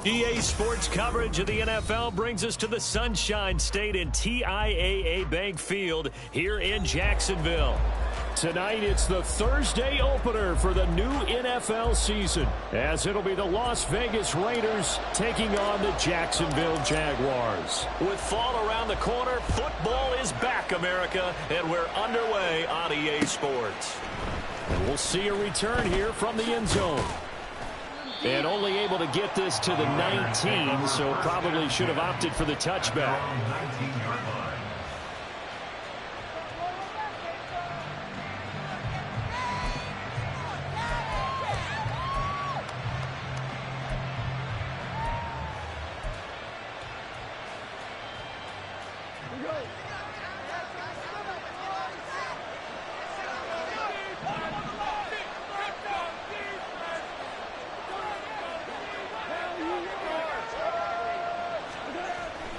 EA Sports coverage of the NFL brings us to the Sunshine State in TIAA Bank Field here in Jacksonville. Tonight, it's the Thursday opener for the new NFL season, as it'll be the Las Vegas Raiders taking on the Jacksonville Jaguars. With fall around the corner, football is back, America, and we're underway on EA Sports. And we'll see a return here from the end zone. And only able to get this to the 19, so probably should have opted for the touchback.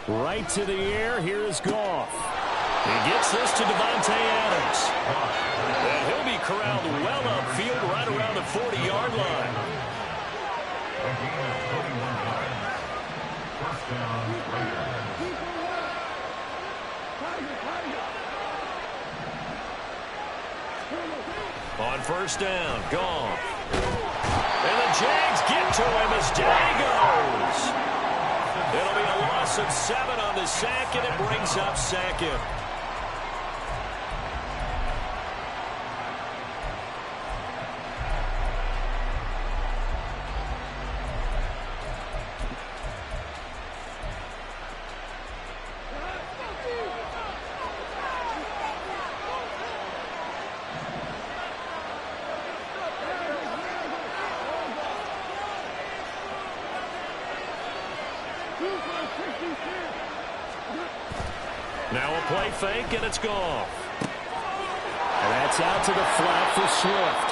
Right to the air. Here is Goff. He gets this to Devontae Adams. And he'll be corralled well upfield right around the 40-yard line. On first down, Goff. And the Jags get to him as down he goes. It'll be a loss of 7 on the sack, and it brings up second. Now a play fake, and it's gone. And that's out to the flat for Swift.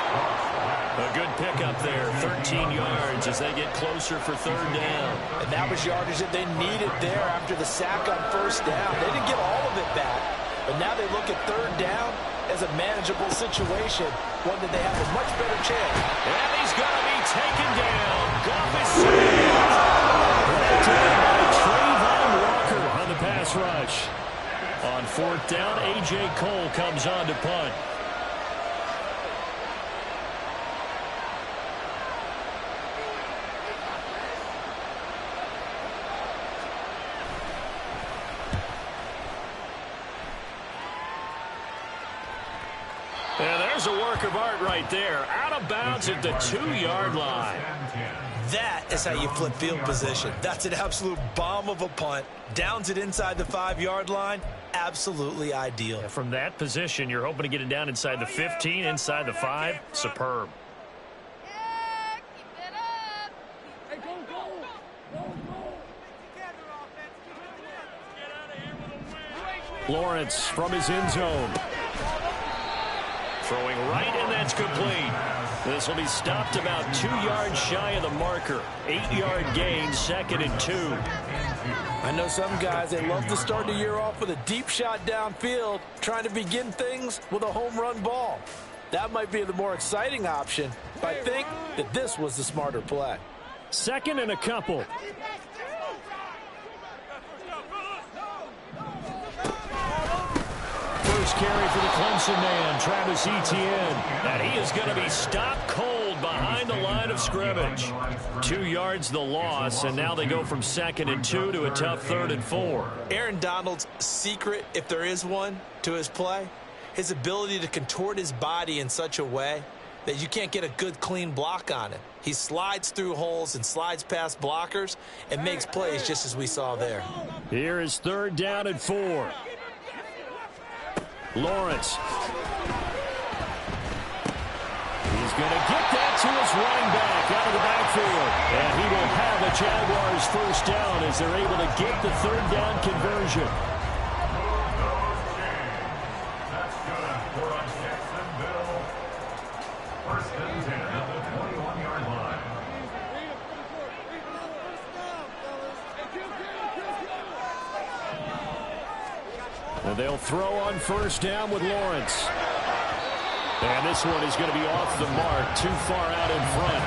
A good pickup there, 13 yards as they get closer for third down. And that was yardage that they needed there after the sack on first down. They didn't get all of it back, but now they look at third down as a manageable situation, one that they have a much better chance. And he's going to be taken down. Goff is saved. Protected by Trayvon Walker on the pass rush. On fourth down, A.J. Cole comes on to punt. And there's a work of art right there. Out of bounds at the 2-yard line. That is how you flip field position. That's an absolute bomb of a punt. Downs it inside the 5-yard line. Absolutely ideal. Yeah, from that position, you're hoping to get it down inside the 15, inside the 5. Superb. Lawrence from his end zone. Throwing right, and that's complete. This will be stopped about 2 yards shy of the marker. 8-yard gain, 2nd and 2. I know some guys, they love to start the year off with a deep shot downfield, trying to begin things with a home run ball. That might be the more exciting option, but I think that this was the smarter play. 2nd and a couple. First carry for the Clemson man, Travis Etienne. And he is going to be stopped cold behind the line of scrimmage. 2 yards the loss, and now they go from 2nd and 2 to a tough 3rd and 4. Aaron Donald's secret, if there is one, to his play, his ability to contort his body in such a way that you can't get a good, clean block on him. He slides through holes and slides past blockers and makes plays just as we saw there. Here is 3rd down and 4. Lawrence. He's going to get that to his running back out of the backfield. And he will have a Jaguars first down as they're able to get the 3rd down conversion. That's good for a Jacksonville. First and 10 at the 21-yard line. And they'll throw on first down with Lawrence. And this one is going to be off the mark, too far out in front.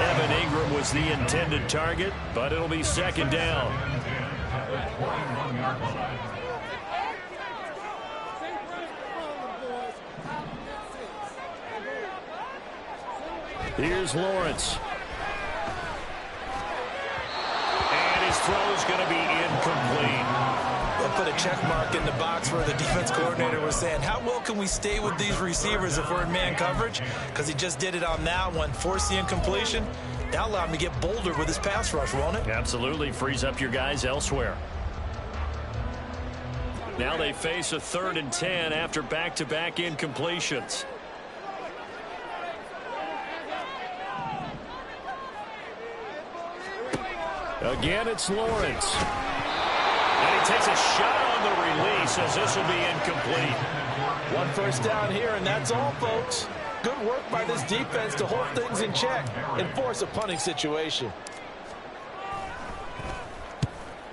Evan Ingram was was the intended target, but it'll be second down. Here's Lawrence. And his throw's going to be incomplete. They'll put a check mark in the box where the defense coordinator was saying, how well can we stay with these receivers if we're in man coverage? Because he just did it on that one, forced the incompletion. Now allow him to get bolder with his pass rush, won't it? Absolutely. Frees up your guys elsewhere. Now they face a 3rd and 10 after back-to-back incompletions. Again, it's Lawrence. And he takes a shot on the release as this will be incomplete. 1 first down here, and that's all, folks. Good work by this defense to hold things in check and force a punting situation.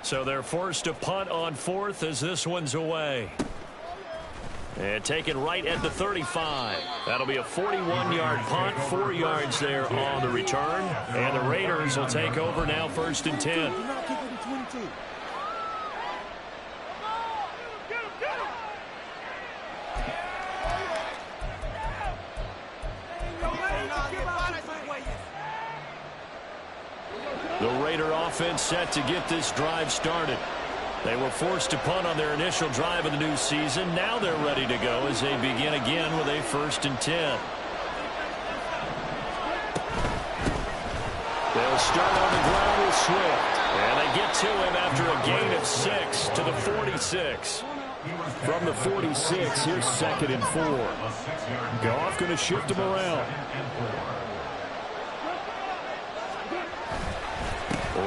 So they're forced to punt on 4th as this one's away. And taken right at the 35. That'll be a 41-yard punt, 4 yards there on the return. And the Raiders will take over now 1st and 10. The Raider offense set to get this drive started. They were forced to punt on their initial drive of the new season. Now they're ready to go as they begin again with a 1st and 10. They'll start on the ground with Swift. And they get to him after a gain of 6 to the 46. From the 46, here's 2nd and 4. Goff going to shift him around.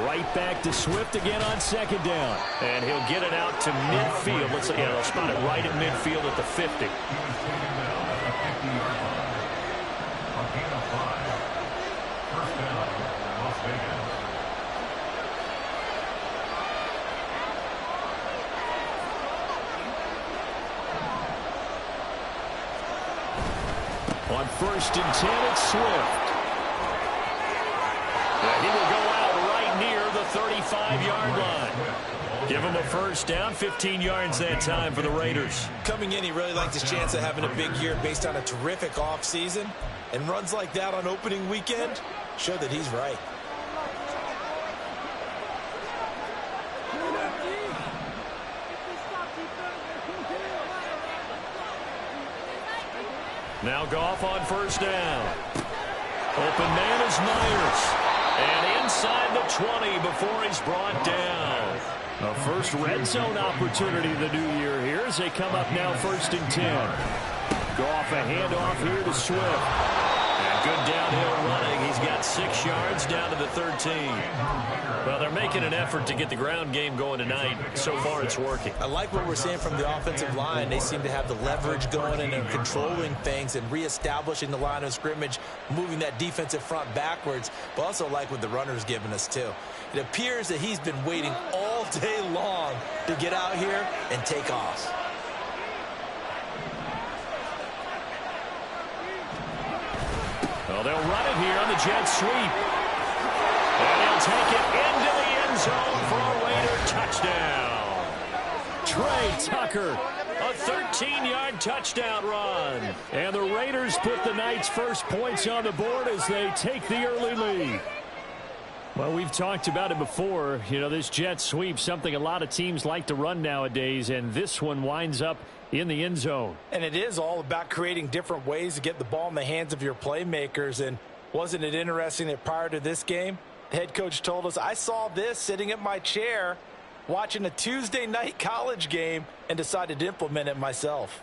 Right back to Swift again on 2nd down. And he'll get it out to midfield. Let's see, they'll spot it right at midfield at the 50. On 1st and 10, it's Swift. He will go out right near the 35-yard line. Give him a 1st down, 15 yards that time for the Raiders. Coming in, he really liked his chance of having a big year based on a terrific offseason. And runs like that on opening weekend show that he's right. Now Goff on 1st down. Open man is Myers. And inside the 20 before he's brought down. A first red zone opportunity of the new year here as they come up now 1st and 10. Goff a handoff here to Swift. And good downhill running. He's got 6 yards down to the 13. Well, they're making an effort to get the ground game going tonight. So far, it's working. I like what we're seeing from the offensive line. They seem to have the leverage going and they're controlling things and reestablishing the line of scrimmage, moving that defensive front backwards, but also like what the runner's giving us, too. It appears that he's been waiting all day long to get out here and take off. Well, they'll run it here on the jet sweep. And he'll take it into the end zone for a Raider touchdown. Trey Tucker, a 13-yard touchdown run. And the Raiders put the night's first points on the board as they take the early lead. Well, we've talked about it before. You know, this jet sweep, something a lot of teams like to run nowadays, and this one winds up in the end zone. And it is all about creating different ways to get the ball in the hands of your playmakers. And wasn't it interesting that prior to this game, the head coach told us, I saw this sitting at my chair watching a Tuesday night college game and decided to implement it myself.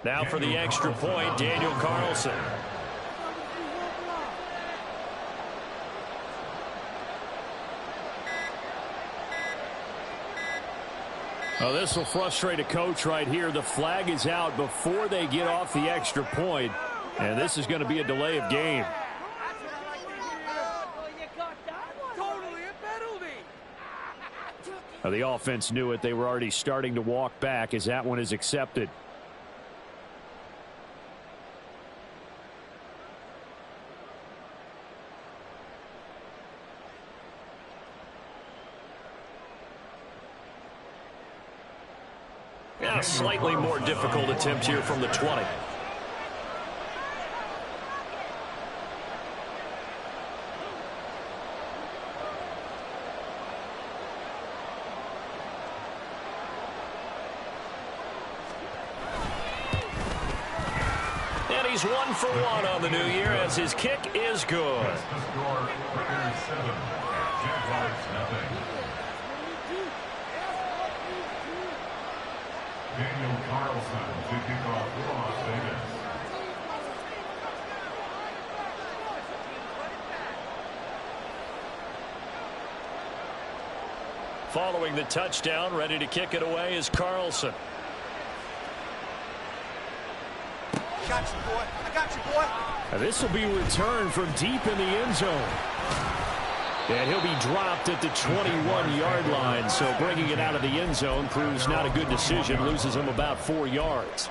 Now for the extra point, Daniel Carlson. Oh, this will frustrate a coach right here. The flag is out before they get off the extra point, and this is going to be a delay of game. Now, the offense knew it. They were already starting to walk back as that one is accepted. Yeah, slightly more difficult attempt here from the 20. And he's 1 for 1 on the new year as his kick is good. Daniel Carlson to kick off for Las Vegas. Following the touchdown, ready to kick it away is Carlson. Got you, boy. I got you, boy. Now this will be returned from deep in the end zone. And he'll be dropped at the 21-yard line, so bringing it out of the end zone proves not a good decision, loses him about 4 yards.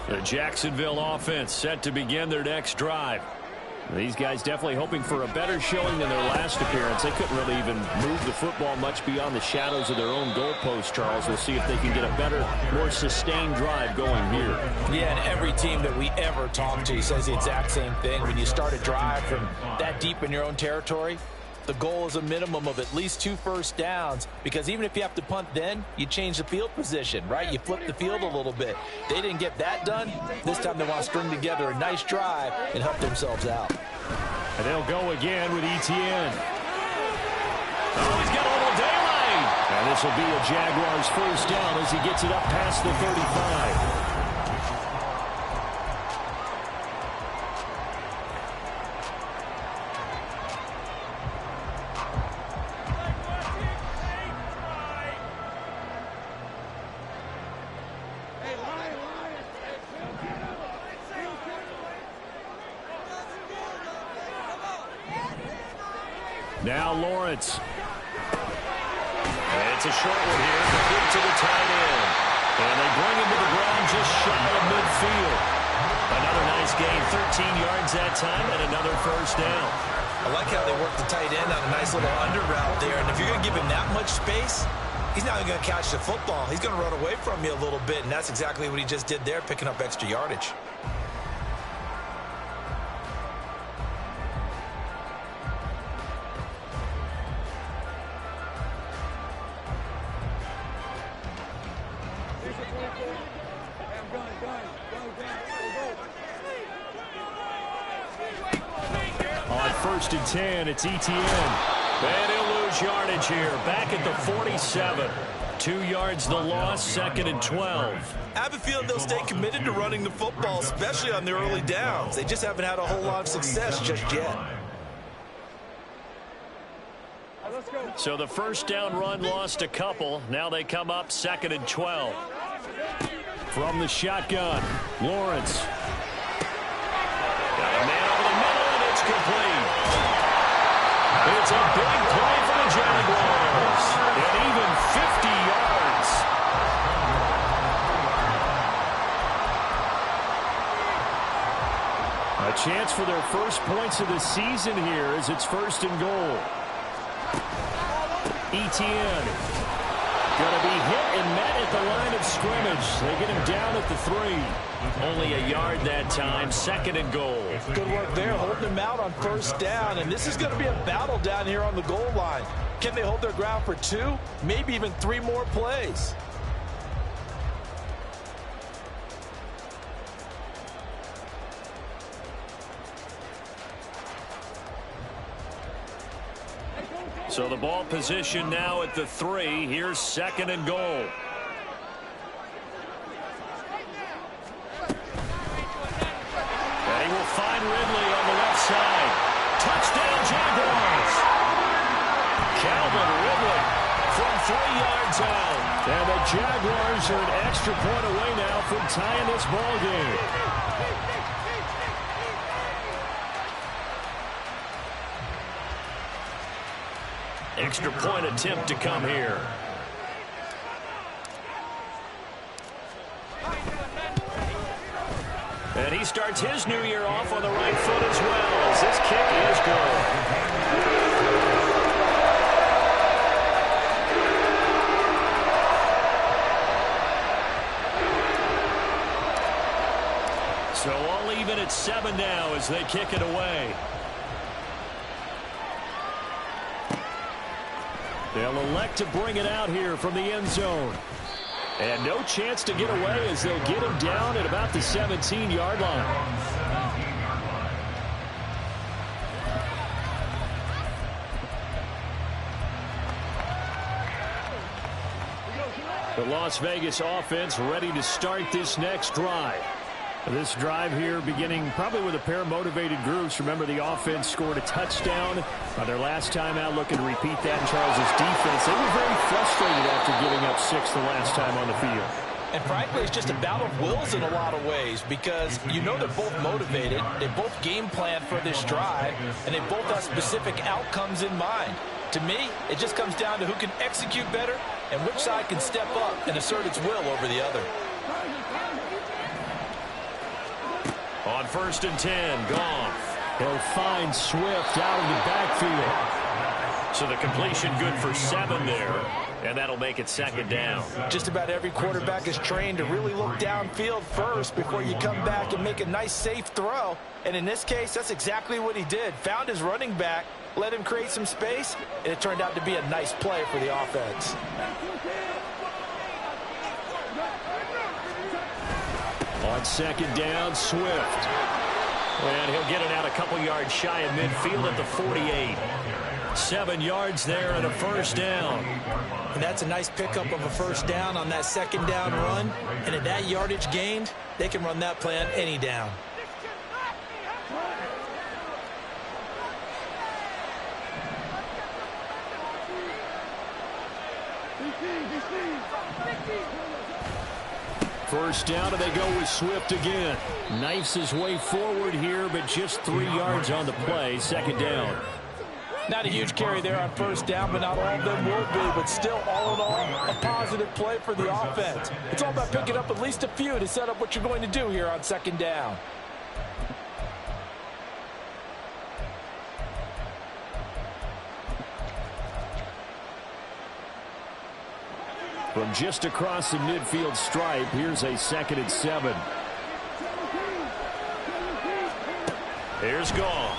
The Jacksonville offense set to begin their next drive. These guys definitely hoping for a better showing than their last appearance. They couldn't really even move the football much beyond the shadows of their own goalpost, Charles. We'll see if they can get a better, more sustained drive going here. Yeah, and every team that we ever talk to says the exact same thing. When you start a drive from that deep in your own territory, the goal is a minimum of at least 2 first downs, because even if you have to punt then, you change the field position, right? You flip the field a little bit. They didn't get that done. This time they want to string together a nice drive and help themselves out. And they'll go again with Etienne. Oh, he's got a little daylight. And this will be a Jaguars first down as he gets it up past the 35. Now Lawrence. And it's a short one here, complete to the tight end. And they bring him to the ground just shy of midfield. Another nice gain, 13 yards that time, and another first down. I like how they work the tight end on a nice little under route there. And if you're going to give him that much space, he's not even going to catch the football. He's going to run away from you a little bit, and that's exactly what he just did there, picking up extra yardage. On 1st and 10, it's Etienne. And he'll lose yardage here. Back at the 47. 2 yards the loss, 2nd and 12. I have a feeling they'll stay committed to running the football, especially on the early downs. They just haven't had a whole lot of success just yet. So the first down run lost a couple. Now they come up 2nd and 12. From the shotgun, Lawrence. Got a man over the middle, and it's complete. It's a big play for the Jaguars. And even 50 yards. A chance for their first points of the season here as it's 1st and goal. Etienne going to be hit and met at the line of scrimmage. They get him down at the 3. Only a yard that time, 2nd and goal. Good work there, holding him out on first down. And this is going to be a battle down here on the goal line. Can they hold their ground for 2, maybe even 3 more plays? So the ball position now at the 3. Here's 2nd and goal. And he will find Ridley on the left side. Touchdown, Jaguars. Calvin down. And the Jaguars are an extra point away now from tying this ball game. Extra point attempt to come here. And he starts his new year off on the right foot as well, as this kick is good. So all even at 7 now as they kick it away. They'll elect to bring it out here from the end zone. And no chance to get away as they'll get him down at about the 17-yard line. The Las Vegas offense ready to start this next drive. This drive here beginning probably with a pair of motivated groups. Remember, the offense scored a touchdown on their last time out, looking to repeat that in Charles's defense. They were very frustrated after giving up 6 the last time on the field. And frankly, it's just a battle of wills in a lot of ways, because you know they're both motivated, they both game plan for this drive, and they both have specific outcomes in mind. To me, it just comes down to who can execute better and which side can step up and assert its will over the other. On 1st and 10, Goff. He'll find Swift out of the backfield. So the completion good for 7 there, and that'll make it 2nd down. Just about every quarterback is trained to really look downfield first before you come back and make a nice, safe throw. And in this case, that's exactly what he did. Found his running back, let him create some space, and it turned out to be a nice play for the offense. On 2nd down, Swift. And he'll get it out a couple yards shy of midfield at the 48. 7 yards there and a 1st down. And that's a nice pickup of a 1st down on that 2nd down run. And at that yardage gained, they can run that play on any down. First down, and they go with Swift again. Knifes his way forward here, but just 3 yards on the play. 2nd down. Not a huge carry there on 1st down, but not all of them will be. But still, all in all, a positive play for the offense. It's all about picking up at least a few to set up what you're going to do here on 2nd down. From just across the midfield stripe, here's a 2nd and 7. Here's Goff.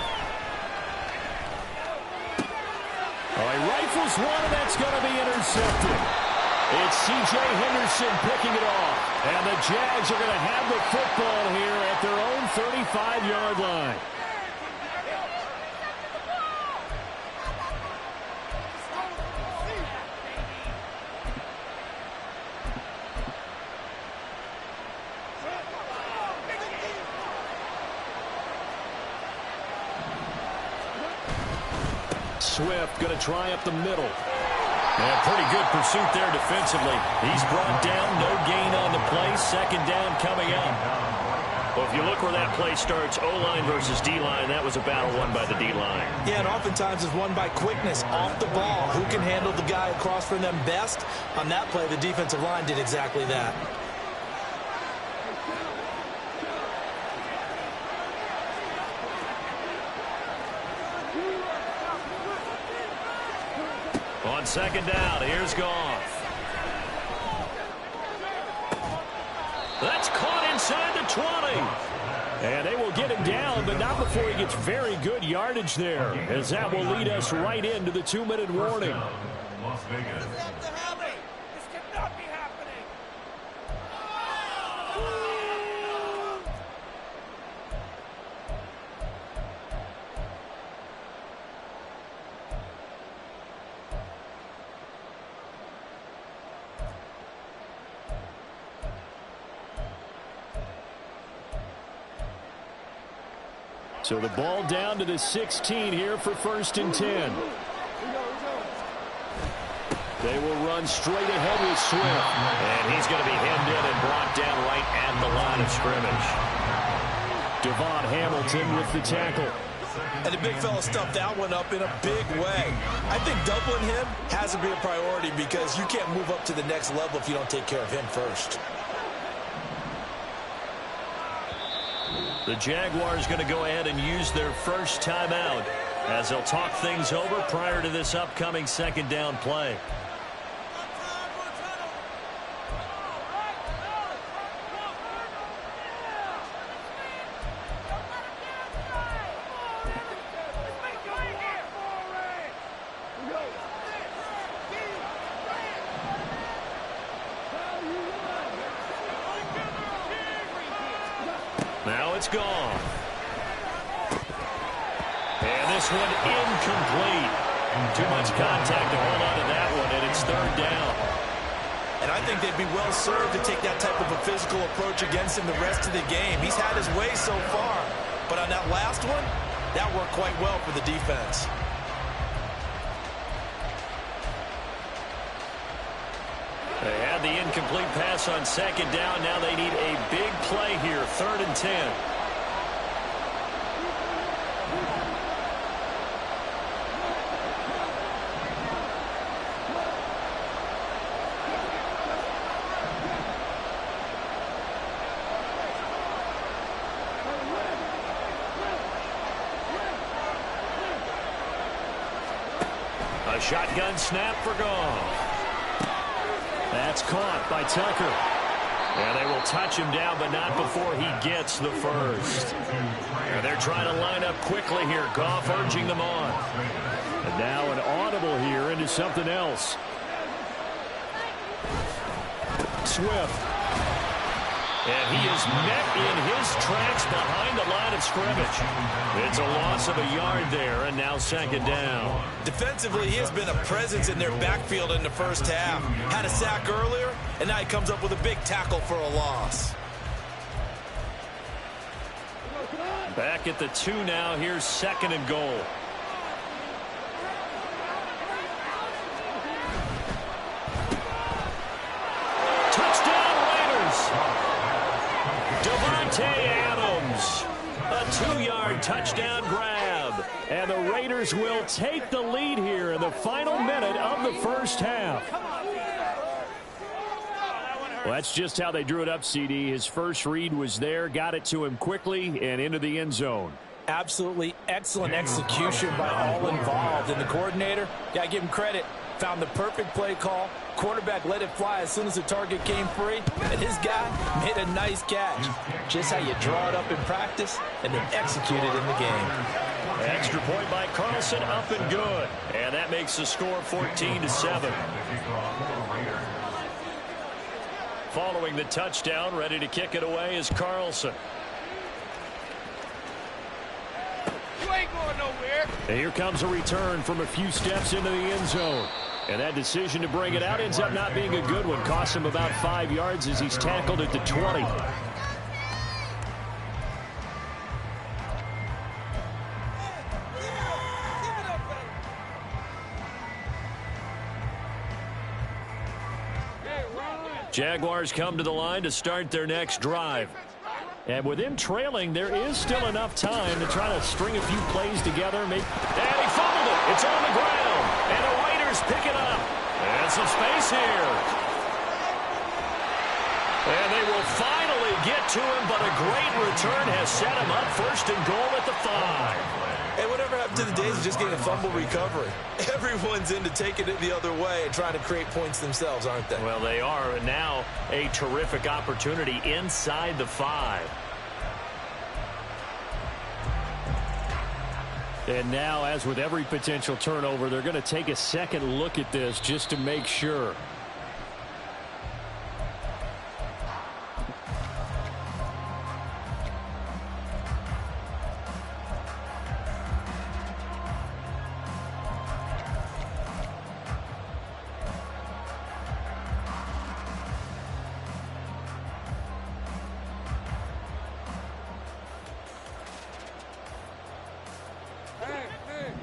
Oh, he rifles one, and that's going to be intercepted. It's C.J. Henderson picking it off. And the Jags are going to have the football here at their own 35-yard line. Swift going to try up the middle. And pretty good pursuit there defensively. He's brought down, no gain on the play. 2nd down coming up. Well, if you look where that play starts, O-line versus D-line, that was a battle won by the D-line. Yeah, and oftentimes it's won by quickness off the ball. Who can handle the guy across from them best? On that play, the defensive line did exactly that. On 2nd down, here's Goff. That's caught inside the 20. And they will get him down, but not before he gets very good yardage there, as that will lead us right into the 2-minute warning. Las Vegas. This cannot be happening. So the ball down to the 16 here for 1st and 10. They will run straight ahead with Swift. And he's going to be hemmed in and brought down right at the line of scrimmage. Devon Hamilton with the tackle. And the big fella stuffed that one up in a big way. I think doubling him has to be a priority because you can't move up to the next level if you don't take care of him first. The Jaguars going to go ahead and use their first timeout as they'll talk things over prior to this upcoming second down play. Now it's gone. And this one incomplete. Too much contact to hold on to that one, and it's third down. And I think they'd be well served to take that type of a physical approach against him the rest of the game. He's had his way so far, but on that last one, that worked quite well for the defense. They had the incomplete pass on second down. Now they need a big play here, 3rd and 10. A shotgun snap for Goff. That's caught by Tucker. And they will touch him down, but not before he gets the first. And they're trying to line up quickly here. Goff urging them on. And now an audible here into something else. Swift. And he is met in his tracks behind the line of scrimmage. It's a loss of a yard there, and now second down. Defensively, he has been a presence in their backfield in the first half. Had a sack earlier, and now he comes up with a big tackle for a loss. Back at the 2 now. Here's 2nd and goal. Adams, a 2-yard touchdown grab. And the Raiders will take the lead here in the final minute of the first half. Well, that's just how they drew it up, CD. His first read was there, got it to him quickly, and into the end zone. Absolutely excellent execution by all involved. And the coordinator, got to give him credit, found the perfect play call. Quarterback let it fly as soon as the target came free, and his guy made a nice catch. Just how you draw it up in practice and then execute it in the game. Extra point by Carlson, up and good. And that makes the score 14-7. Following the touchdown, ready to kick it away is Carlson. You ain't going nowhere. And here comes a return from a few steps into the end zone. And that decision to bring it out ends up not being a good one. Costs him about 5 yards as he's tackled at the 20. Jaguars come to the line to start their next drive. And with him trailing, there is still enough time to try to string a few plays together. And he fumbled it. It's on the ground. And the Raiders pick it up. And some space here. And they will finally get to him, but a great return has set him up 1st and goal at the 5. Hey, whatever happened to the days of just getting a fumble recovery? Everyone's into taking it the other way and trying to create points themselves, aren't they? Well, they are. And now a terrific opportunity inside the 5. And now, as with every potential turnover, they're going to take a second look at this just to make sure.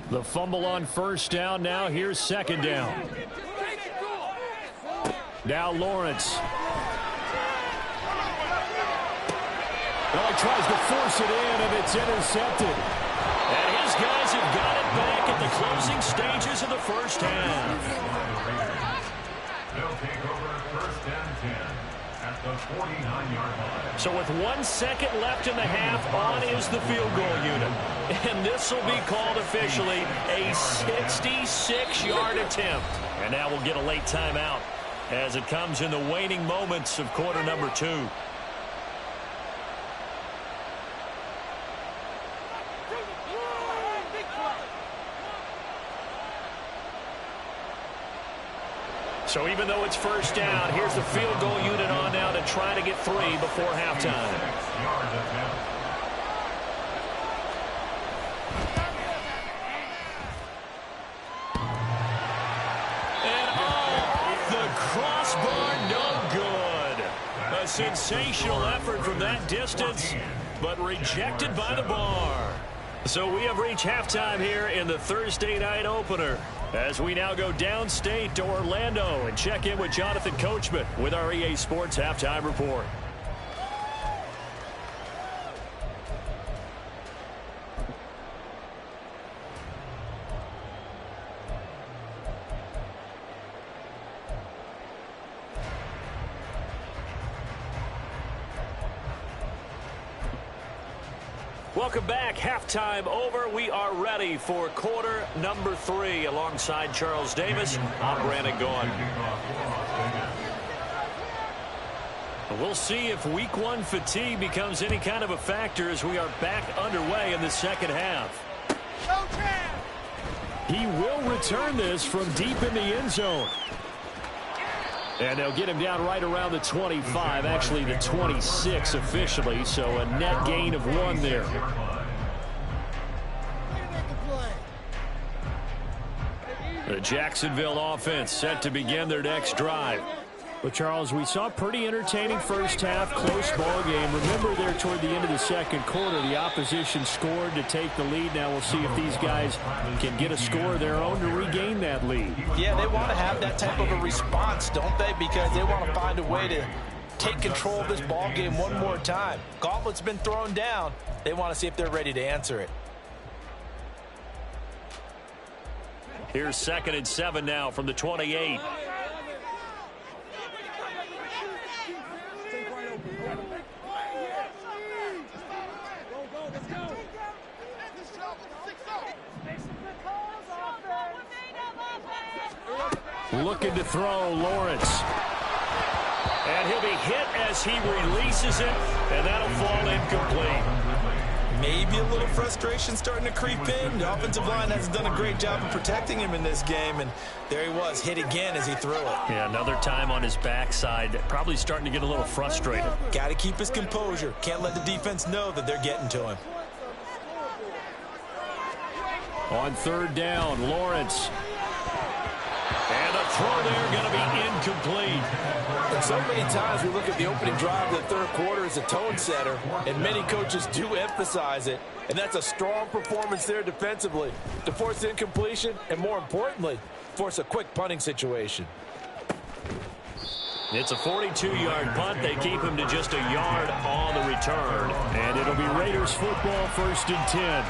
The fumble on 1st down. Now here's 2nd down. Now Lawrence. Well, he tries to force it in, and it's intercepted. And his guys have got it back at the closing stages of the first half. They'll take over first and 10 at the 49-yard line. So with 1 second left in the half, on is the field goal unit. And this will be called officially a 66-yard attempt. And now we'll get a late timeout as it comes in the waning moments of quarter number 2. So even though it's first down, here's the field goal unit on now to try to get 3 before halftime. And off the crossbar, no good. A sensational effort from that distance, but rejected by the bar. So we have reached halftime here in the Thursday night opener, as we now go downstate to Orlando and check in with Jonathan Coachman with our EA Sports Halftime Report. Welcome back. Halftime over. We are ready for quarter number 3. Alongside Charles Davis, I'm Brandon Gaughan. We'll see if week 1 fatigue becomes any kind of a factor as we are back underway in the second half. He will return this from deep in the end zone. And they'll get him down right around the 25, actually the 26 officially, so a net gain of 1 there. The Jacksonville offense set to begin their next drive. Well, Charles, we saw a pretty entertaining first half, close ball game. Remember there toward the end of the second quarter, the opposition scored to take the lead. Now we'll see if these guys can get a score of their own to regain that lead. Yeah, they want to have that type of a response, don't they? Because they want to find a way to take control of this ball game one more time. Gauntlet's been thrown down. They want to see if they're ready to answer it. Here's 2nd and 7 now from the 28. Looking to throw, Lawrence. And he'll be hit as he releases it, and that'll fall incomplete. Maybe a little frustration starting to creep in. The offensive line hasn't done a great job of protecting him in this game, and there he was, hit again as he threw it. Yeah, another time on his backside, probably starting to get a little frustrated. Got to keep his composure. Can't let the defense know that they're getting to him. On 3rd down, Lawrence. And the throw there going to be incomplete. And so many times we look at the opening drive of the third quarter as a tone setter, and many coaches do emphasize it. And that's a strong performance there defensively to force incompletion and, more importantly, force a quick punting situation. It's a 42-yard punt. They keep him to just a yard on the return. And it'll be Raiders football, 1st and 10.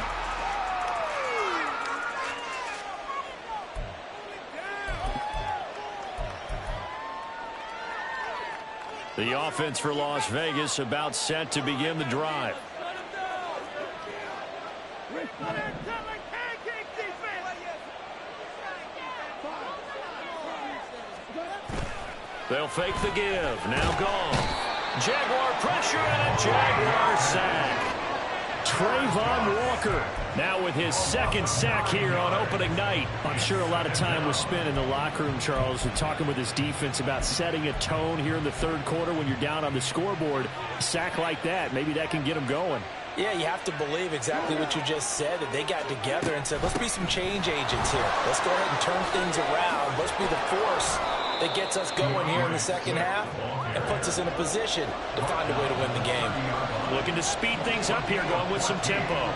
The offense for Las Vegas about set to begin the drive. They'll fake the give. Now gone. Jaguar pressure and a Jaguar sack. Trayvon Walker now with his 2nd sack here on opening night. I'm sure a lot of time was spent in the locker room, Charles, and talking with his defense about setting a tone here in the 3rd quarter when you're down on the scoreboard. A sack like that, maybe that can get them going. Yeah, you have to believe exactly what you just said, that they got together and said, let's be some change agents here. Let's go ahead and turn things around. Let's be the force that gets us going here in the second half and puts us in a position to find a way to win the game. Looking to speed things up here, going with some tempo.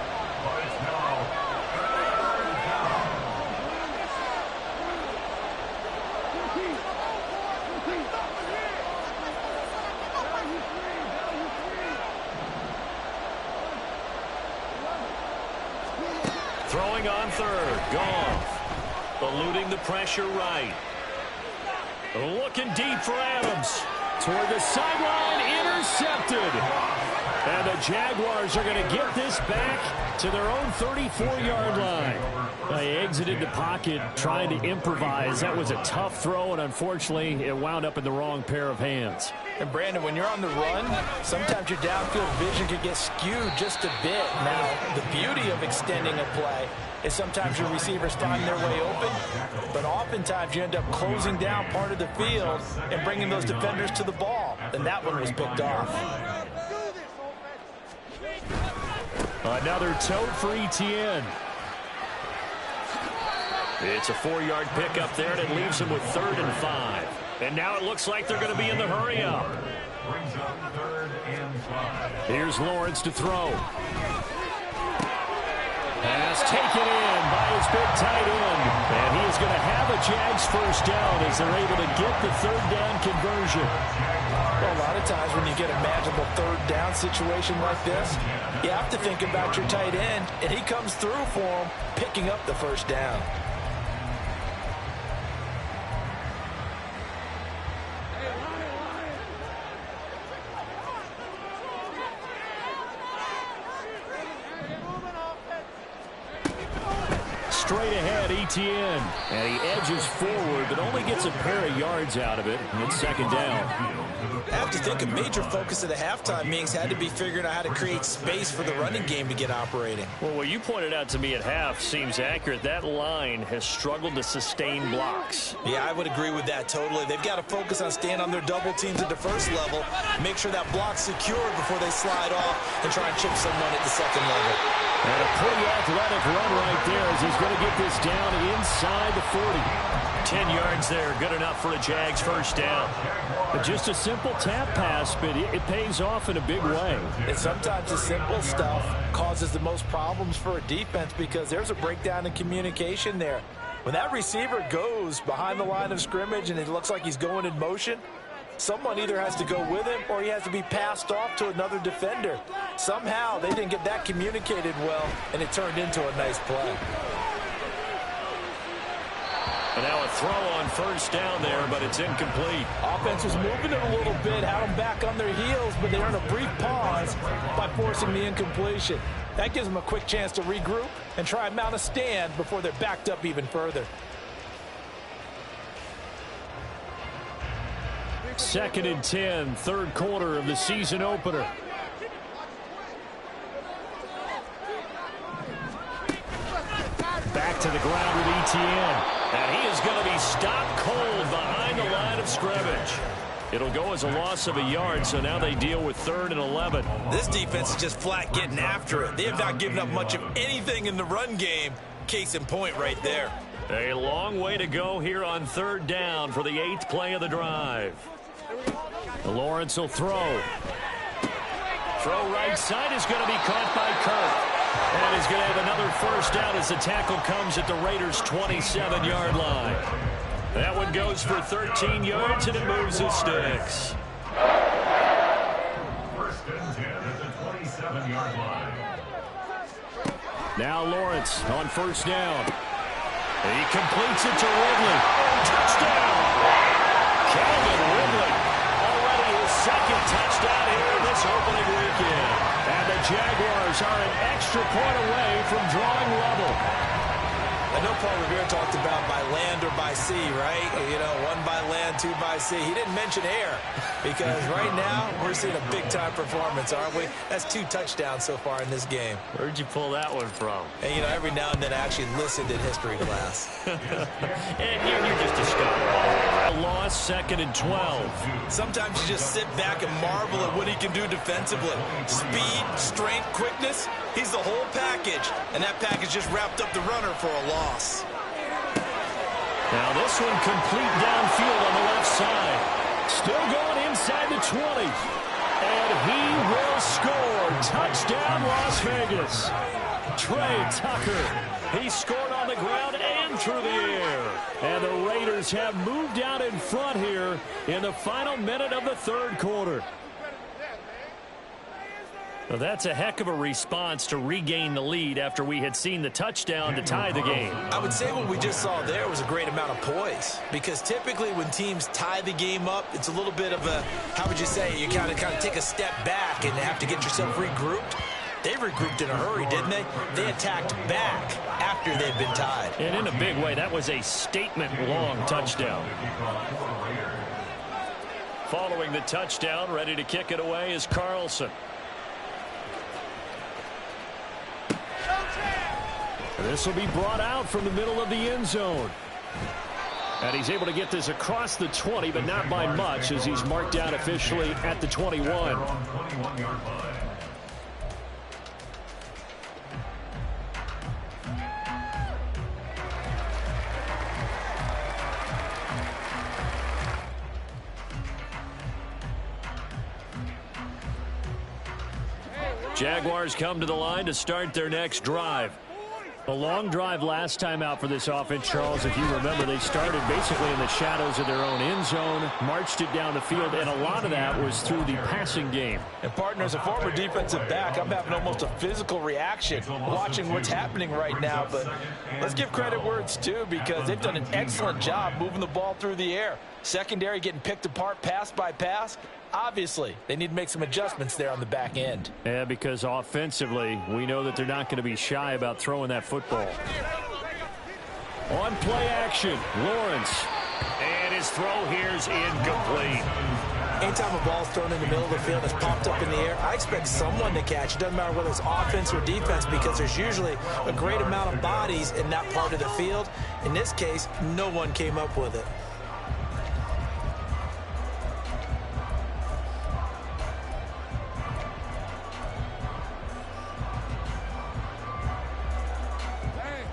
Throwing on third. Goff. Eluding the pressure right. Looking deep for Adams. Toward the sideline. Intercepted. And the Jaguars are going to get this back to their own 34-yard line. They exited the pocket trying to improvise. That was a tough throw, and unfortunately, it wound up in the wrong pair of hands. And, Brandon, when you're on the run, sometimes your downfield vision can get skewed just a bit. Now, the beauty of extending a play is sometimes your receivers find their way open, but oftentimes you end up closing down part of the field and bringing those defenders to the ball. And that one was picked off. Another tote for Etienne. It's a 4-yard pickup there, and it leaves them with 3rd and 5. And now it looks like they're going to be in the hurry-up. Here's Lawrence to throw. Pass taken in by his big tight end. And he is going to have a Jags first down as they're able to get the 3rd down conversion. Well, a lot of times when you get a manageable 3rd down situation like this, you have to think about your tight end, and he comes through for him, picking up the 1st down. Straight ahead, Etienne. And he edges forward, but only gets a pair of yards out of it. It's 2nd down. I have to think a major focus of the halftime meetings had to be figuring out how to create space for the running game to get operating. Well, what you pointed out to me at half seems accurate. That line has struggled to sustain blocks. Yeah, I would agree with that totally. They've got to focus on staying on their double teams at the first level, make sure that block's secured before they slide off and try and chip someone at the 2nd level. And a pretty athletic run right there as he's going to get this down inside the 40. 10 yards there, good enough for a Jags first down. But just a simple tap pass, but it pays off in a big way. And sometimes the simple stuff causes the most problems for a defense because there's a breakdown in communication there. When that receiver goes behind the line of scrimmage and it looks like he's going in motion, someone either has to go with him or he has to be passed off to another defender. Somehow they didn't get that communicated well, and it turned into a nice play. And now a throw on first down there, but it's incomplete. Offense was moving it a little bit, had them back on their heels, but they earned a brief pause by forcing the incompletion. That gives them a quick chance to regroup and try and mount a stand before they're backed up even further. 2nd and 10, 3rd quarter of the season opener. Back to the ground with Etienne. And he is going to be stopped cold behind the line of scrimmage. It'll go as a loss of a yard, so now they deal with 3rd and 11. This defense is just flat getting after it. They have not given up much of anything in the run game. Case in point right there. A long way to go here on 3rd down for the 8th play of the drive. Lawrence will throw. Throw right side is going to be caught by Kirk. And he's going to have another first down as the tackle comes at the Raiders' 27-yard line. That one goes for 13 yards, and it moves his sticks. 1st and 10 at the 27-yard line. Now Lawrence on first down. He completes it to Ridley. Touchdown! Calvin Ridley. Already his 2nd touchdown here this opening weekend. And the Jaguars are an extra point away from drawing level. I know Paul Revere talked about by land or by sea, right? You know, 1 by land, 2 by sea. He didn't mention air because right now we're seeing a big-time performance, aren't we? That's 2 touchdowns so far in this game. Where'd you pull that one from? And, you know, every now and then I actually listened in history class. And you're just a scout. A loss, 2nd and 12. Sometimes you just sit back and marvel at what he can do defensively. Speed, strength, quickness, he's the whole package. And that package just wrapped up the runner for a loss. Now this one complete downfield on the left side. Still going inside the 20. And he will score. Touchdown, Las Vegas. Trey Tucker. He scored on the ground and through the air. And the Raiders have moved out in front here in the final minute of the 3rd quarter. Well, that's a heck of a response to regain the lead after we had seen the touchdown to tie the game. I would say what we just saw there was a great amount of poise, because typically when teams tie the game up, it's a little bit of a, how would you say, you kind of take a step back and have to get yourself regrouped. They regrouped in a hurry, didn't they? They attacked back after they'd been tied. And in a big way, that was a statement-long touchdown. Following the touchdown, ready to kick it away is Carlson. This will be brought out from the middle of the end zone. And he's able to get this across the 20, but not by much, as he's marked down officially at the 21. Jaguars come to the line to start their next drive. A long drive last time out for this offense, Charles. If you remember, they started basically in the shadows of their own end zone, marched it down the field, and a lot of that was through the passing game. And, partner, as a former defensive back, I'm having almost a physical reaction watching what's happening right now. But let's give credit where it's due, because they've done an excellent job moving the ball through the air. Secondary getting picked apart pass by pass. Obviously, they need to make some adjustments there on the back end. Yeah, because offensively, we know that they're not going to be shy about throwing that football. On play action, Lawrence. And his throw here's incomplete. Anytime a ball's thrown in the middle of the field and it's popped up in the air, I expect someone to catch. It doesn't matter whether it's offense or defense, because there's usually a great amount of bodies in that part of the field. In this case, no one came up with it.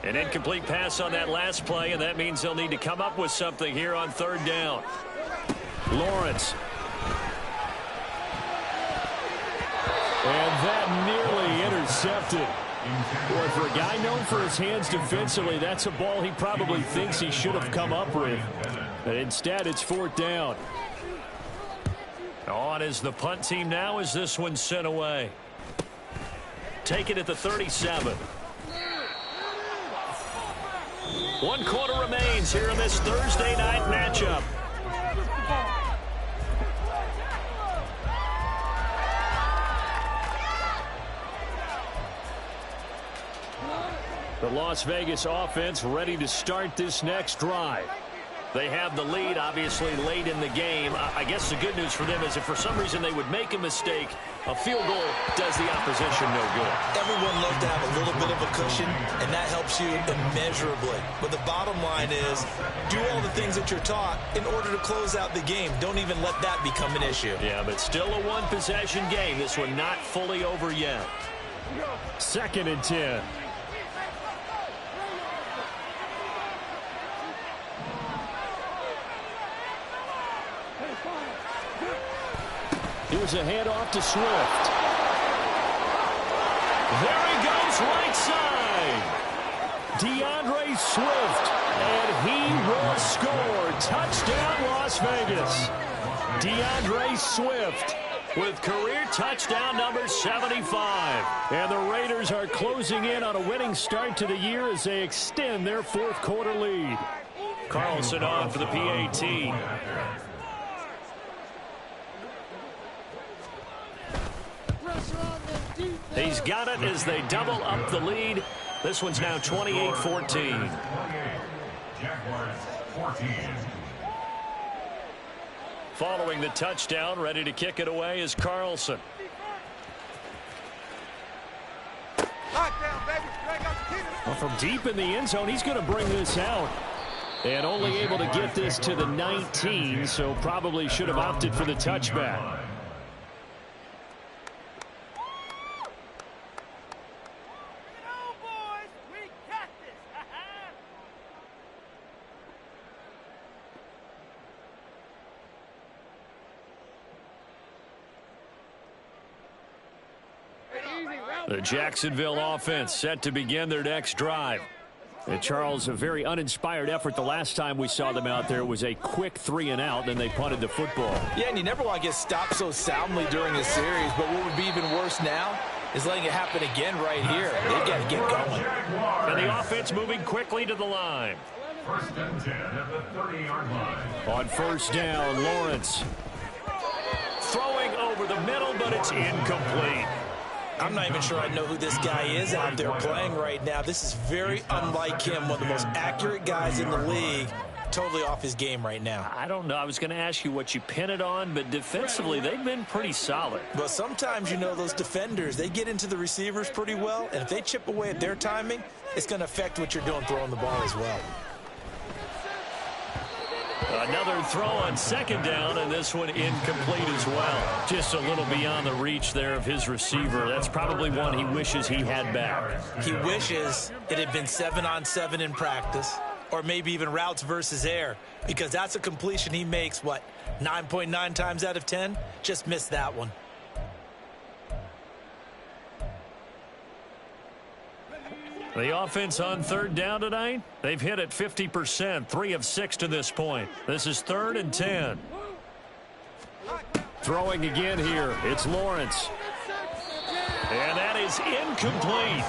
An incomplete pass on that last play, and that means they'll need to come up with something here on third down. Lawrence. And that nearly intercepted. Boy, for a guy known for his hands defensively, that's a ball he probably thinks he should have come up with. But instead, it's fourth down. On is the punt team now as this one's sent away. Take it at the 37. 1 quarter remains here in this Thursday night matchup. The Las Vegas offense ready to start this next drive. They have the lead, obviously, late in the game. I guess the good news for them is if for some reason they would make a mistake, a field goal does the opposition no good. Everyone loves to have a little bit of a cushion, and that helps you immeasurably. But the bottom line is, do all the things that you're taught in order to close out the game. Don't even let that become an issue. Yeah, but still a one-possession game. This one not fully over yet. 2nd and 10. Here's a handoff to Swift. There he goes, right side. DeAndre Swift, and he will score. Touchdown, Las Vegas. DeAndre Swift with career touchdown number 75. And the Raiders are closing in on a winning start to the year as they extend their 4th quarter lead. Carlson on for the PAT. He's got it as they double up the lead. This one's now 28-14. Jaguars 14. Following the touchdown, ready to kick it away is Carlson. Well, from deep in the end zone, he's going to bring this out. And only able to get this to the 19, so probably should have opted for the touchback. The Jacksonville offense set to begin their next drive. And Charles, a very uninspired effort the last time we saw them out there. It was a quick 3 and out, then they punted the football. Yeah, and you never want to get stopped so soundly during a series, but what would be even worse now is letting it happen again right here. They've got to get going. And the offense moving quickly to the line. First and 10 at the 30-yard line. On first down, Lawrence. Throwing over the middle, but it's incomplete. I'm not even sure I know who this guy is out there playing right now. This is very unlike him, one of the most accurate guys in the league. Totally off his game right now. I don't know. I was going to ask you what you pin it on, but defensively, they've been pretty solid. But sometimes, you know, those defenders, they get into the receivers pretty well, and if they chip away at their timing, it's going to affect what you're doing throwing the ball as well. Another throw on second down, and this one incomplete as well. Just a little beyond the reach there of his receiver. That's probably one he wishes he had back. He wishes it had been 7-on-7 in practice, or maybe even routes versus air, because that's a completion he makes, 9.9 times out of 10? Just missed that one. The offense on third down tonight, they've hit it 50%, 3 of 6 to this point. This is 3rd and 10. Throwing again here, it's Lawrence. And that is incomplete.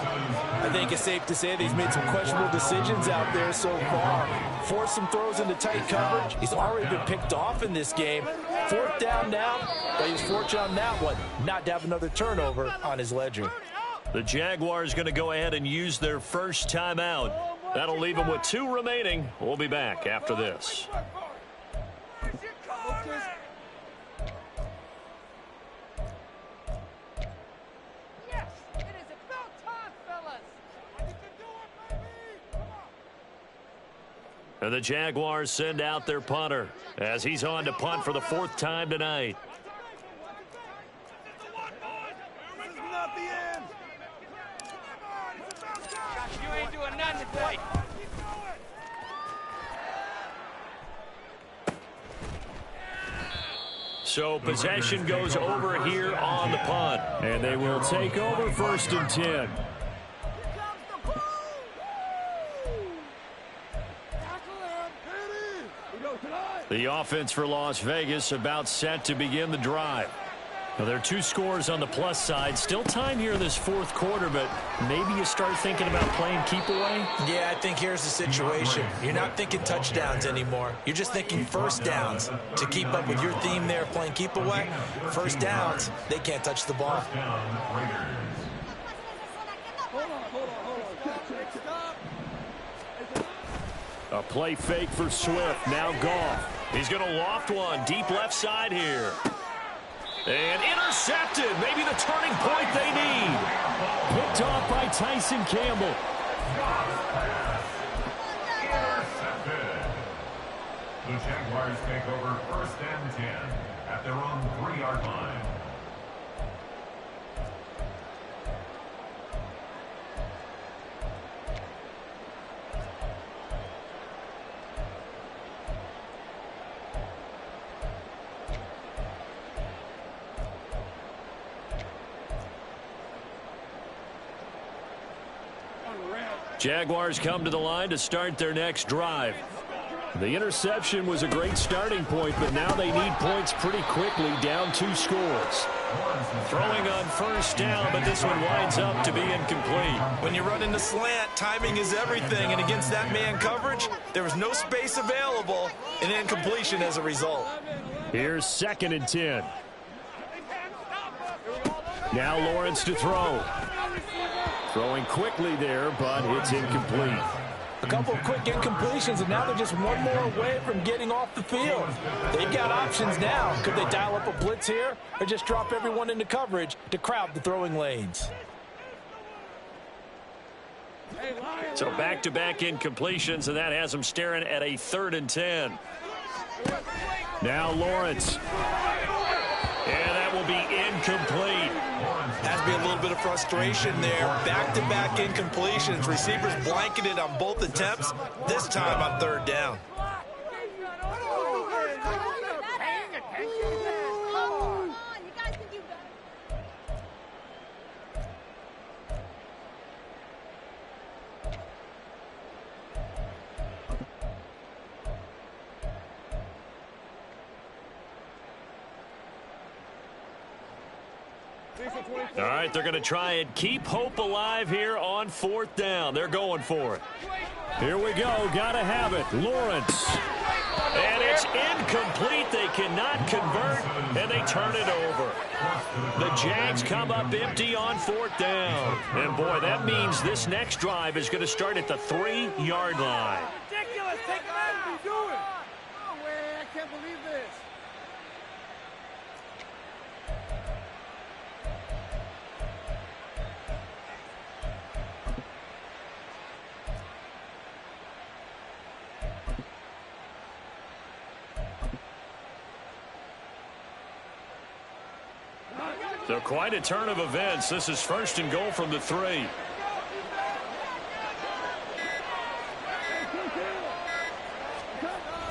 I think it's safe to say that he's made some questionable decisions out there so far. Forced some throws into tight coverage. He's already been picked off in this game. 4th down now, but he was fortunate on that one, not to have another turnover on his ledger. The Jaguars going to go ahead and use their first timeout. That'll leave them with 2 remaining. We'll be back after this. And the Jaguars send out their punter as he's on to punt for the 4th time tonight. So possession goes over here on the punt. And they will take over 1st and 10. The offense for Las Vegas about set to begin the drive. Now, there are 2 scores on the plus side. Still time here in this 4th quarter, but maybe you start thinking about playing keep away? Yeah, I think here's the situation. You're not thinking touchdowns anymore. You're just thinking first downs. To keep up with your theme there, playing keep away, first downs, they can't touch the ball. A play fake for Swift. Now Goff. He's going to loft one deep left side here. And intercepted. Maybe the turning point they need. Picked off by Tyson Campbell. Intercepted. The Jaguars take over 1st and 10 at their own 3-yard line. Jaguars come to the line to start their next drive. The interception was a great starting point, but now they need points pretty quickly, down 2 scores. Throwing on first down, but this one winds up to be incomplete. When you run in the slant, timing is everything, and against that man coverage, there was no space available, and incompletion as a result. Here's 2nd and 10. Now Lawrence to throw. Throwing quickly there, but it's incomplete. A couple of quick incompletions, and now they're just one more away from getting off the field. They've got options now. Could they dial up a blitz here or just drop everyone into coverage to crowd the throwing lanes? So back-to-back incompletions, and that has them staring at a 3rd and 10. Now Lawrence. And that will be incomplete. Has to be a little bit of frustration there. Back-to-back incompletions. Receivers blanketed on both attempts, this time on 3rd down. All right, they're going to try and keep hope alive here on 4th down. They're going for it. Here we go. Got to have it. Lawrence. And it's incomplete. They cannot convert, and they turn it over. The Jags come up empty on 4th down. And, boy, that means this next drive is going to start at the 3-yard line. Ridiculous. Take him out. What are you doing? No way. I can't believe this. So quite a turn of events. This is 1st and goal from the 3.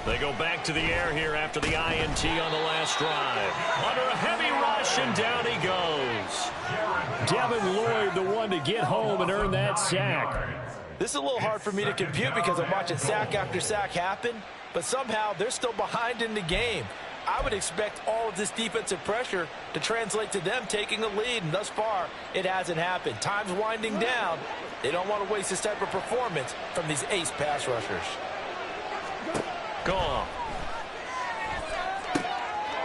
They go back to the air here after the INT on the last drive. Under a heavy rush, and down he goes. Devin Lloyd, the one to get home and earn that sack. This is a little hard for me to compute because I'm watching sack after sack happen, but somehow they're still behind in the game. I would expect all of this defensive pressure to translate to them taking a lead, and thus far, it hasn't happened. Time's winding down. They don't want to waste this type of performance from these ace pass rushers. Gone.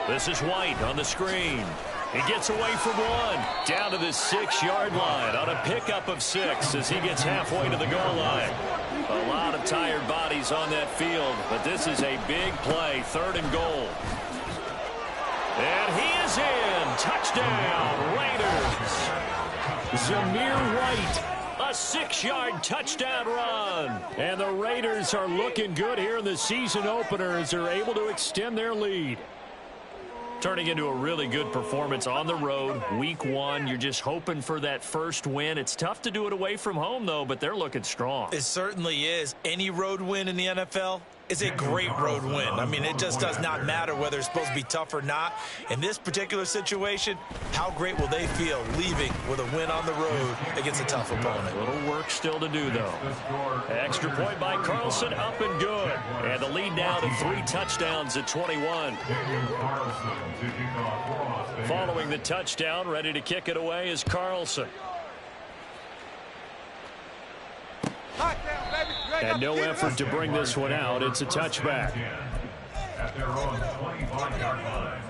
This is White on the screen. He gets away from one. Down to the 6-yard line on a pickup of 6 as he gets halfway to the goal line. A lot of tired bodies on that field, but this is a big play. 3rd and goal. And he is in. Touchdown, Raiders. Zamir White. A 6-yard touchdown run. And the Raiders are looking good here in the season opener as they're able to extend their lead. Turning into a really good performance on the road. Week 1, you're just hoping for that first win. It's tough to do it away from home, though, but they're looking strong. It certainly is. Any road win in the NFL is a great road win. I mean, it just does not matter whether it's supposed to be tough or not. In this particular situation, how great will they feel leaving with a win on the road against a tough opponent? A little work still to do, though. Extra point by Carlson, up and good. And the lead now to 3 touchdowns at 21. Following the touchdown, ready to kick it away is Carlson. And no effort to bring this one out. It's a touchback. At their own 25-yard line.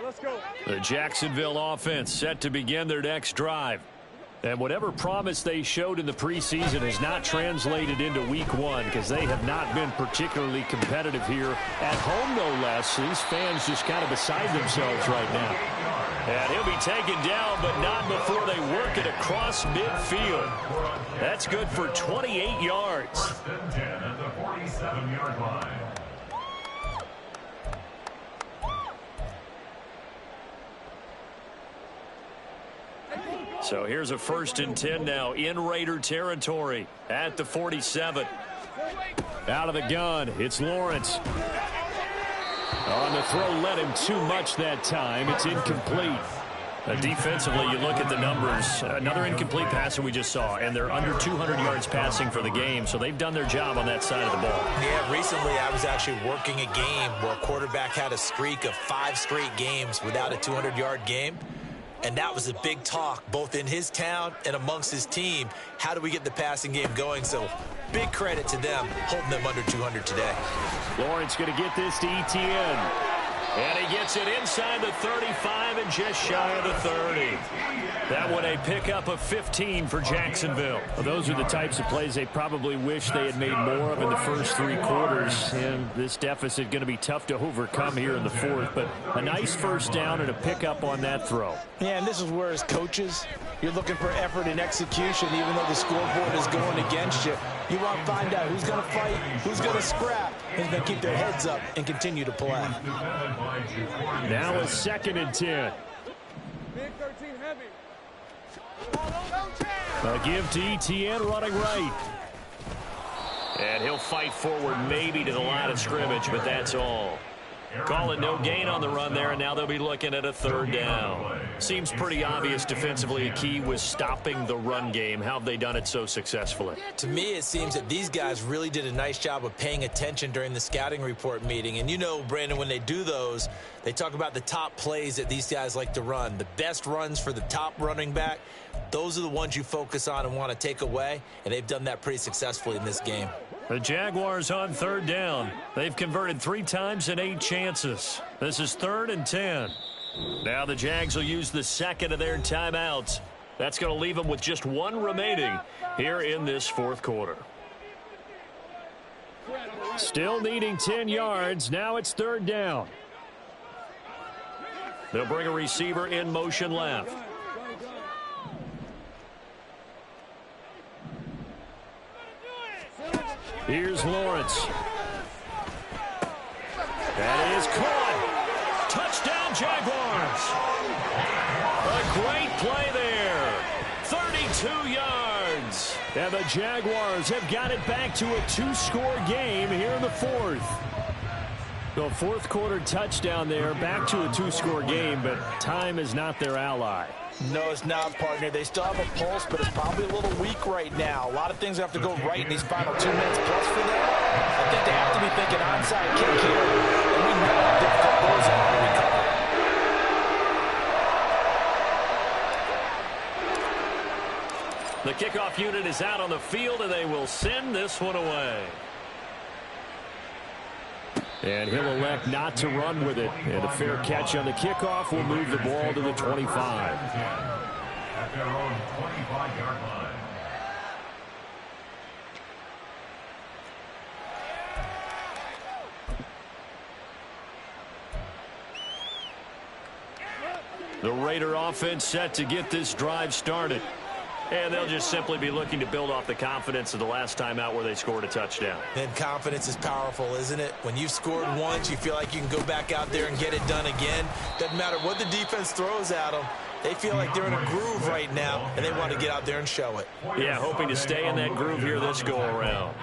Let's go. The Jacksonville offense set to begin their next drive. And whatever promise they showed in the preseason has not translated into week 1 because they have not been particularly competitive here at home, no less. These fans just kind of beside themselves right now. And he'll be taken down, but not before they work it across midfield. That's good for 28 yards. 1st and 10 at the 47-yard line. So here's a 1st and 10 now in Raider territory at the 47. Out of the gun, it's Lawrence. On the throw, led him too much that time. It's incomplete. Defensively, you look at the numbers. Another incomplete pass that we just saw, and they're under 200 yards passing for the game, so they've done their job on that side of the ball. Yeah, recently I was actually working a game where a quarterback had a streak of 5 straight games without a 200-yard game. And that was a big talk, both in his town and amongst his team. How do we get the passing game going? So big credit to them, holding them under 200 today. Lawrence going to get this to Etienne. And he gets it inside the 35 and just shy of the 30. That one a pickup of 15 for Jacksonville. Well, those are the types of plays they probably wish they had made more of in the first 3 quarters. And this deficit going to be tough to overcome here in the 4th. But a nice first down and a pickup on that throw. Yeah, and this is where as coaches, you're looking for effort and execution, even though the scoreboard is going against you. You want to find out who's going to fight, who's going to scrap, who's going to keep their heads up and continue to play. Now a 2nd and 10. Big 13 heavy. A give to Etienne running right. And he'll fight forward maybe to the line of scrimmage, but that's all. Call it no gain on the run there, and now they'll be looking at a third down. Seems pretty obvious defensively a key was stopping the run game. How have they done it so successfully? To me, it seems that these guys really did a nice job of paying attention during the scouting report meeting. And you know, Brandon, when they do those, they talk about the top plays that these guys like to run. The best runs for the top running back, those are the ones you focus on and want to take away, and they've done that pretty successfully in this game. The Jaguars on third down. They've converted 3 times in 8 chances. This is 3rd and 10. Now the Jags will use the second of their timeouts. That's going to leave them with just 1 remaining here in this 4th quarter. Still needing 10 yards. Now it's 3rd down. They'll bring a receiver in motion left. Here's Lawrence. That is caught. Touchdown, Jaguars. A great play there. 32 yards. And the Jaguars have got it back to a 2-score game here in the 4th. The 4th quarter touchdown there, back to a 2-score game, but time is not their ally. No, it's not, partner. They still have a pulse, but it's probably a little weak right now. A lot of things have to go right in these final 2 minutes plus for them. I think they have to be thinking onside kick here, and we know how difficult those are to recover. The kickoff unit is out on the field, and they will send this one away. And he'll elect not to run with it. And a fair catch on the kickoff will move the ball to the 25. At their own 25-yard line. The Raider offense set to get this drive started. And they'll just simply be looking to build off the confidence of the last time out where they scored a touchdown. And confidence is powerful, isn't it? When you've scored once, you feel like you can go back out there and get it done again. Doesn't matter what the defense throws at them. They feel like they're in a groove right now, and they want to get out there and show it. Yeah, hoping to stay in that groove here this go-around.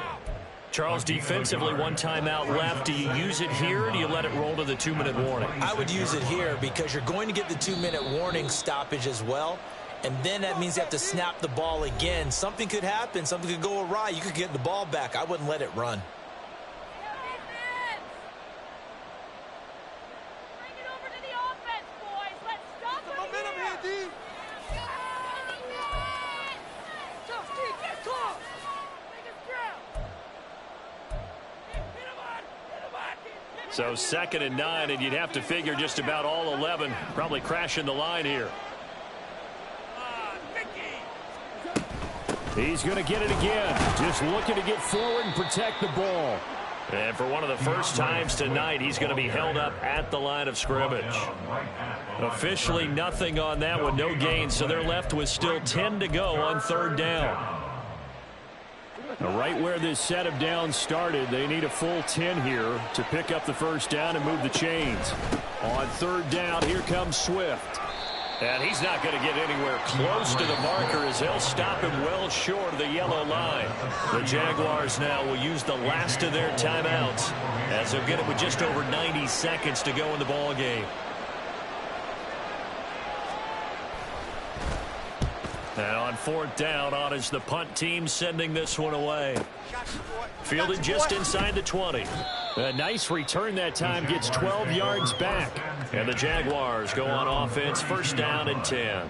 Charles, defensively, 1 timeout left. Do you use it here, or do you let it roll to the 2-minute warning? I would use it here because you're going to get the 2-minute warning stoppage as well. And then that means you have to snap the ball again. Something could happen. Something could go awry. You could get the ball back. I wouldn't let it run. Bring it over to the offense, boys. Let's stop them Momentum here, D. Tough kick. Get caught. Make it So ground. 2nd and 9, and you'd have to figure just about all 11 probably crashing the line here. He's going to get it again. Just looking to get forward and protect the ball. And for one of the first times tonight, he's going to be held up at the line of scrimmage. Officially nothing on that one, no gain, so they're left with still 10 to go on 3rd down. Right where this set of downs started, they need a full 10 here to pick up the first down and move the chains. On 3rd down, here comes Swift. And he's not going to get anywhere close to the marker as they'll stop him well short of the yellow line. The Jaguars now will use the last of their timeouts as they'll get it with just over 90 seconds to go in the ball game. And on 4th down, on is the punt team sending this one away. Fielded just inside the 20. A nice return that time, gets 12 yards back. And the Jaguars go on offense, 1st down and 10.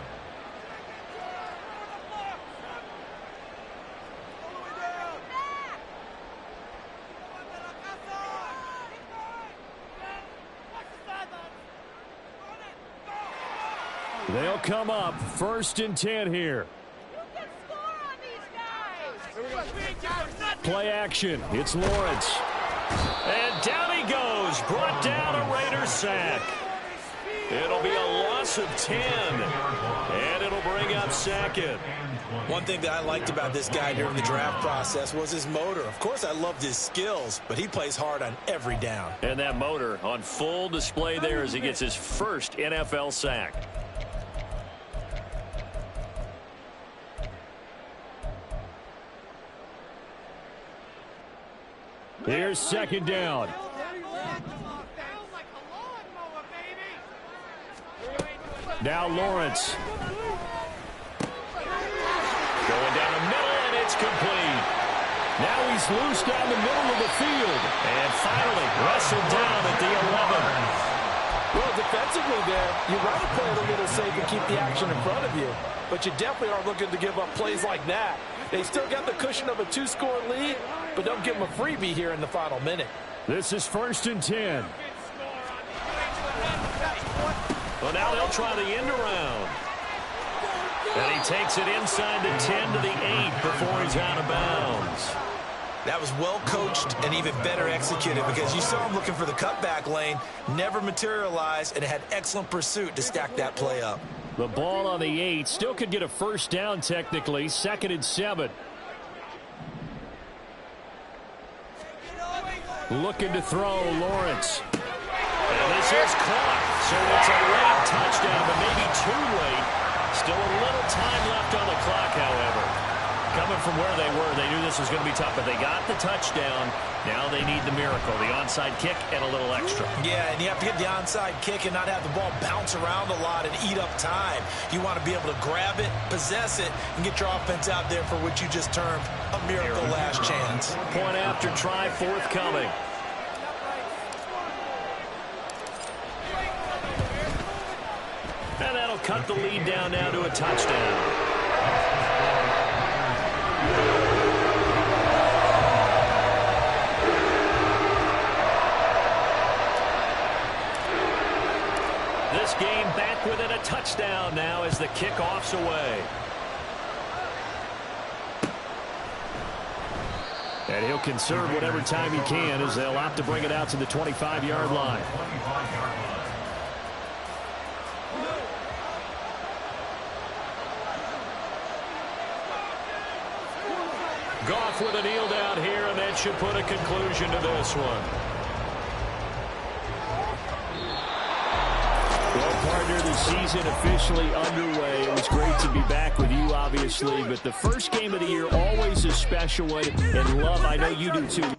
They'll come up 1st and 10 here. You can score on these guys. Play action. It's Lawrence. And down he goes. Brought down a Raider sack. It'll be a loss of 10. And it'll bring up 2nd. One thing that I liked about this guy during the draft process was his motor. Of course, I loved his skills, but he plays hard on every down. And that motor on full display there as he gets his first NFL sack. Here's 2nd down. Now Lawrence. Going down the middle, and it's complete. Now he's loose down the middle of the field. And finally wrestled down at the 11. Well, defensively there, you'd rather play it a little safe and keep the action in front of you. But you definitely aren't looking to give up plays like that. They still got the cushion of a 2-score lead, but don't give them a freebie here in the final minute. This is 1st and 10. Well, now they'll try the end around. And he takes it inside the 10 to the 8 before he's out of bounds. That was well coached and even better executed because you saw him looking for the cutback lane, never materialized, and had excellent pursuit to stack that play up. The ball on the 8 still could get a first down technically. 2nd and 7. Looking to throw, Lawrence. And this is caught. So it's a late touchdown, but maybe too late. Still a little time left on the clock, however. Coming from where they were, they knew this was going to be tough, but they got the touchdown. Now they need the miracle, the onside kick and a little extra. Yeah, and you have to get the onside kick and not have the ball bounce around a lot and eat up time. You want to be able to grab it, possess it, and get your offense out there for what you just termed a miracle last chance. Point after try forthcoming. And that'll cut the lead down now to a touchdown. This game back within a touchdown now as the kickoff's away. And he'll conserve whatever time he can as they'll opt to bring it out to the 25-yard line. Goff with a kneel down here, and that should put a conclusion to this one. Well, partner, the season officially underway. It was great to be back with you, obviously, but the first game of the year always a special one. And, Love, I know you do too.